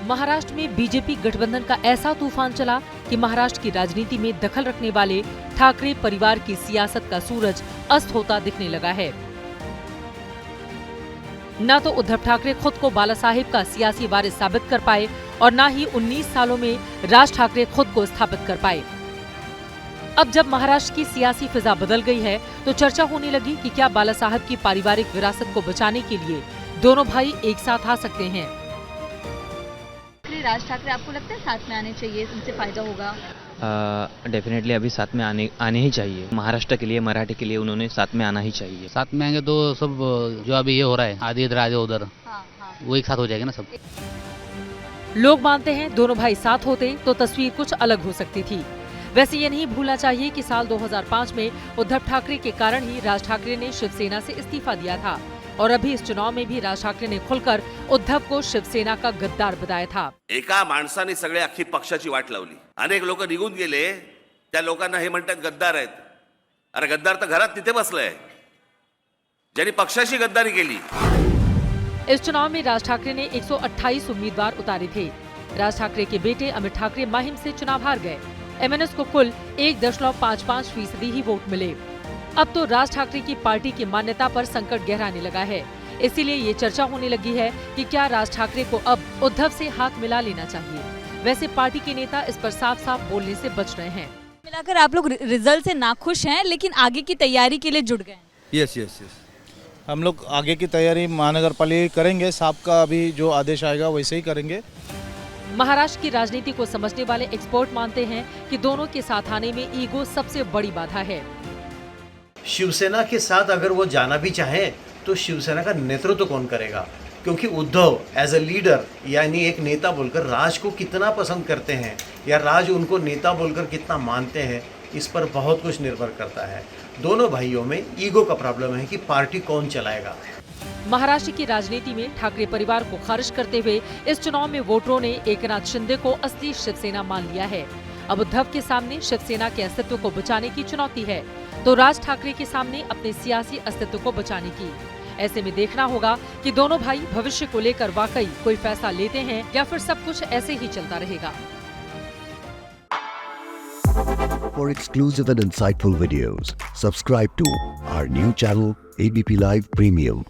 महाराष्ट्र में बीजेपी गठबंधन का ऐसा तूफान चला कि महाराष्ट्र की राजनीति में दखल रखने वाले ठाकरे परिवार की सियासत का सूरज अस्त होता दिखने लगा है। न तो उद्धव ठाकरे खुद को बाला साहेब का सियासी वारिस साबित कर पाए और न ही 19 सालों में राज ठाकरे खुद को स्थापित कर पाए। अब जब महाराष्ट्र की सियासी फिजा बदल गई है तो चर्चा होने लगी कि क्या बाला साहब की पारिवारिक विरासत को बचाने के लिए दोनों भाई एक साथ आ सकते हैं। राज ठाकरे आपको लगता है साथ में आने चाहिए, उनसे फायदा होगा? डेफिनेटली अभी साथ में आने ही चाहिए। महाराष्ट्र के लिए, मराठी के लिए उन्होंने साथ में आना ही चाहिए। साथ में आएंगे तो सब जो अभी ये हो रहा है आधी इधर आधे उधर, वो एक साथ हो जाएगा ना सब। लोग मानते हैं दोनों भाई साथ होते तो तस्वीर कुछ अलग हो सकती थी। वैसे ये नहीं भूलना चाहिए कि साल 2005 में उद्धव ठाकरे के कारण ही राज ठाकरे ने शिवसेना से इस्तीफा दिया था और अभी इस चुनाव में भी राज ठाकरे ने खुलकर उद्धव को शिवसेना का गद्दार बताया था। एका माणसाने सगळे अख्खी पक्षाची वाट लावली। अनेक लोक निघून गेले, त्या लोकांना हे म्हणतात गद्दार आहेत। अरे गद्दार तर घरात तिथे बसलाय, ज्यांनी पक्षाची गद्दारी केली। इस चुनाव में राज ठाकरे ने 128 उम्मीदवार उतारे थे। राज ठाकरे के बेटे अमित ठाकरे माहिम से चुनाव हार गए। एमएनएस को कुल 1.55% ही वोट मिले। अब तो राज ठाकरे की पार्टी की मान्यता पर संकट गहराने लगा है। इसीलिए ये चर्चा होने लगी है कि क्या राज ठाकरे को अब उद्धव से हाथ मिला लेना चाहिए। वैसे पार्टी के नेता इस पर साफ साफ बोलने से बच रहे हैं। मिलाकर आप लोग रिजल्ट से नाखुश हैं, लेकिन आगे की तैयारी के लिए जुट गए। यस, हम लोग आगे की तैयारी महानगर पालिका करेंगे। साहब का अभी जो आदेश आएगा वैसे ही करेंगे। महाराष्ट्र की राजनीति को समझने वाले एक्सपर्ट मानते हैं कि दोनों के साथ आने में ईगो सबसे बड़ी बाधा है। शिवसेना के साथ अगर वो जाना भी चाहे तो शिवसेना का नेतृत्व कौन करेगा, क्योंकि उद्धव एज अ लीडर यानी एक नेता बोलकर राज को कितना पसंद करते हैं या राज उनको नेता बोलकर कितना मानते हैं, इस पर बहुत कुछ निर्भर करता है। दोनों भाइयों में ईगो का प्रॉब्लम है कि पार्टी कौन चलाएगा। महाराष्ट्र की राजनीति में ठाकरे परिवार को खारिज करते हुए इस चुनाव में वोटरों ने एकनाथ शिंदे को असली शिवसेना मान लिया है। अब उद्धव के सामने शिवसेना के अस्तित्व को बचाने की चुनौती है तो राज ठाकरे के सामने अपने सियासी अस्तित्व को बचाने की। ऐसे में देखना होगा कि दोनों भाई भविष्य को लेकर वाकई कोई फैसला लेते हैं या फिर सब कुछ ऐसे ही चलता रहेगा। For exclusive and insightful videos, subscribe to our new channel ABP Live Premium.